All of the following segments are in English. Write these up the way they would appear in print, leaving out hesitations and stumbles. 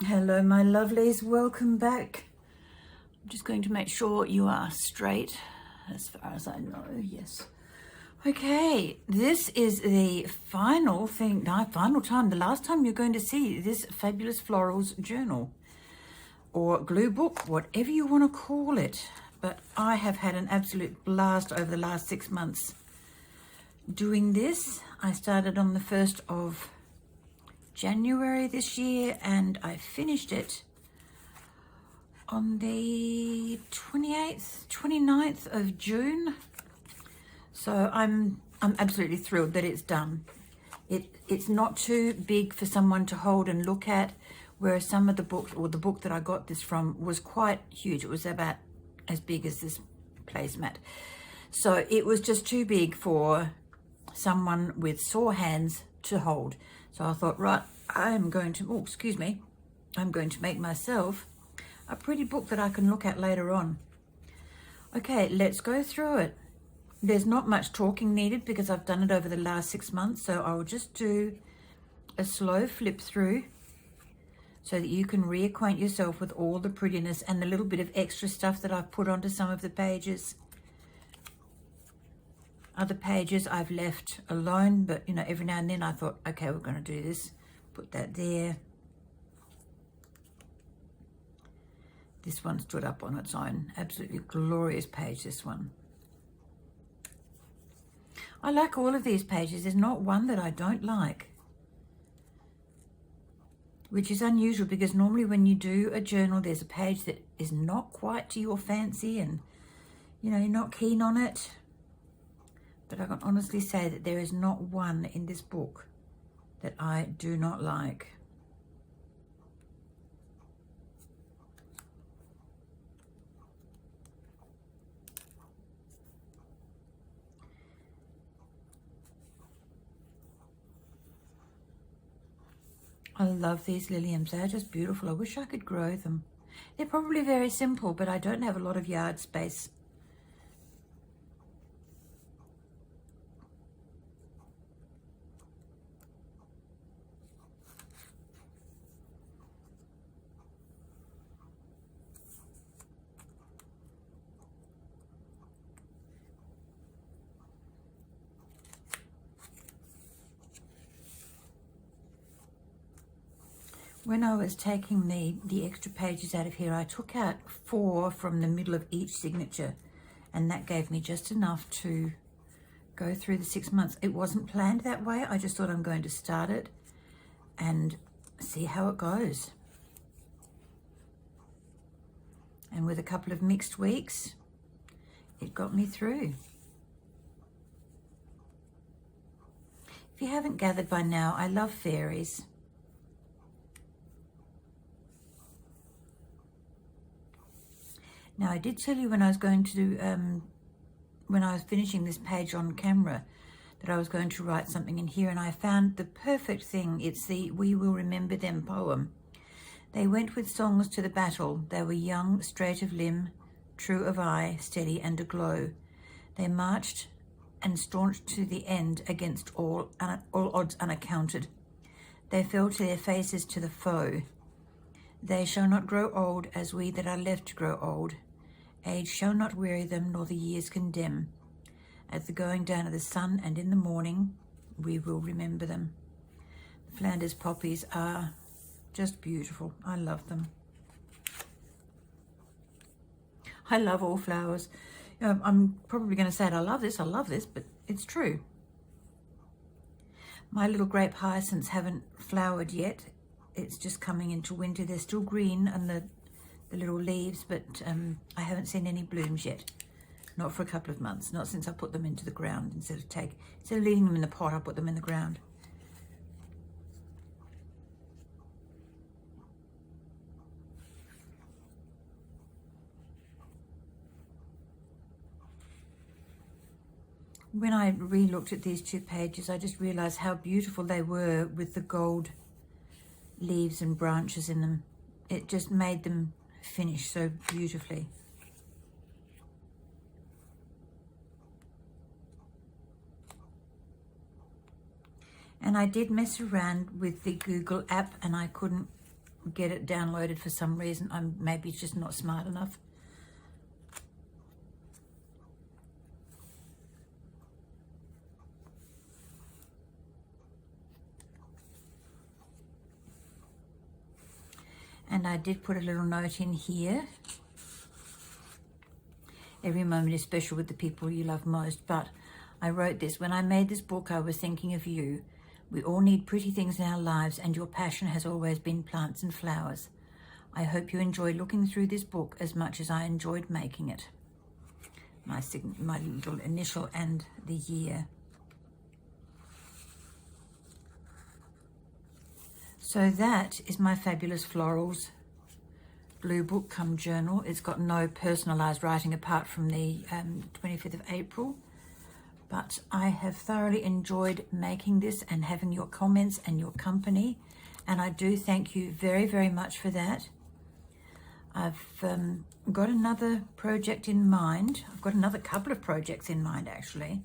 Hello, my lovelies. Welcome back. I'm just going to make sure you are straight as far as I know. Yes. Okay, this is the final time, the last time you're going to see this Fabulous Florals journal or glue book, whatever you want to call it. But I have had an absolute blast over the last 6 months doing this. I started on the 1st of January this year and I finished it on the 29th of June. So I'm absolutely thrilled that it's done. It's not too big for someone to hold and look at, whereas some of the books, or the book that I got this from, was quite huge. It was about as big as this placemat. So it was just too big for someone with sore hands to hold. So I thought, right, I'm going to make myself a pretty book that I can look at later on. Okay, let's go through it. There's not much talking needed because I've done it over the last 6 months, so I'll just do a slow flip through so that you can reacquaint yourself with all the prettiness and the little bit of extra stuff that I've put onto some of the pages. Other pages I've left alone, but every now and then I thought, okay, we're going to do this. Put that there. This one stood up on its own. Absolutely glorious page, this one. I like all of these pages. There's not one that I don't like, which is unusual because normally when you do a journal, there's a page that is not quite to your fancy and, you're not keen on it. But I can honestly say that there is not one in this book that I do not like. I love these liliums. They're just beautiful. I wish I could grow them. They're probably very simple, but I don't have a lot of yard space. When I was taking the extra pages out of here, I took out 4 from the middle of each signature, and that gave me just enough to go through the 6 months. It wasn't planned that way. I just thought I'm going to start it and see how it goes. And with a couple of mixed weeks, it got me through. If you haven't gathered by now, I love fairies. Now, I did tell you when I was going to, when I was finishing this page on camera, that I was going to write something in here, and I found the perfect thing. It's the We Will Remember Them poem. They went with songs to the battle. They were young, straight of limb, true of eye, steady and aglow. They marched and staunched to the end against all odds unaccounted. They fell to their faces to the foe. They shall not grow old as we that are left grow old. Age shall not weary them, nor the years condemn. At the going down of the sun and in the morning, we will remember them. Flanders poppies are just beautiful. I love them. I love all flowers. I'm probably going to say it, I love this, but it's true. My little grape hyacinths haven't flowered yet. It's just coming into winter. They're still green and the little leaves, but I haven't seen any blooms yet. Not for a couple of months. Not since I put them into the ground. Instead of leaving them in the pot, I put them in the ground. When I re-looked at these 2 pages, I just realized how beautiful they were with the gold leaves and branches in them. It just made them finish so beautifully. And I did mess around with the Google app and I couldn't get it downloaded for some reason. Maybe it's just not smart enough. And I did put a little note in here. Every moment is special with the people you love most. But I wrote this: when I made this book, I was thinking of you. We all need pretty things in our lives, and your passion has always been plants and flowers. I hope you enjoy looking through this book as much as I enjoyed making it. My little initial and the year. So that is my Fabulous Florals blue book come journal. It's got no personalized writing apart from the 25th of April. But I have thoroughly enjoyed making this and having your comments and your company. And I do thank you very, very much for that. I've got another project in mind. I've got another couple of projects in mind, actually.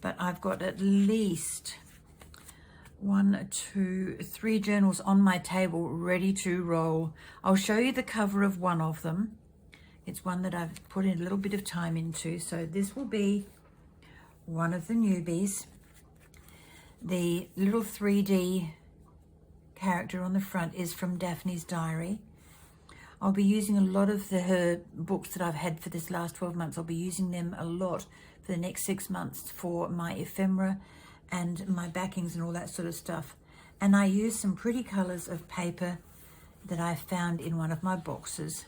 But I've got at least 1, 2, 3 journals on my table ready to roll. I'll show you the cover of one of them. It's one that I've put in a little bit of time into. So this will be one of the newbies. The little 3D character on the front is from Daphne's Diary. I'll be using a lot of her books that I've had for this last 12 months. I'll be using them a lot for the next 6 months for my ephemera and my backings and all that sort of stuff. And I use some pretty colors of paper that I found in one of my boxes,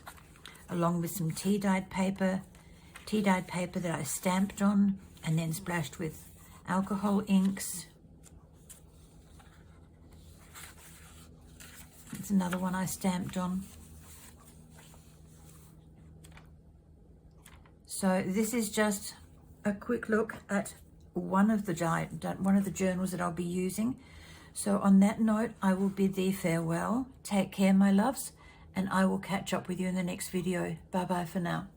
along with some tea-dyed paper that I stamped on and then splashed with alcohol inks. It's another one I stamped on. So this is just a quick look at one of the journals that I'll be using. So on that note, I will bid thee farewell. Take care, my loves, and I will catch up with you in the next video. Bye bye for now.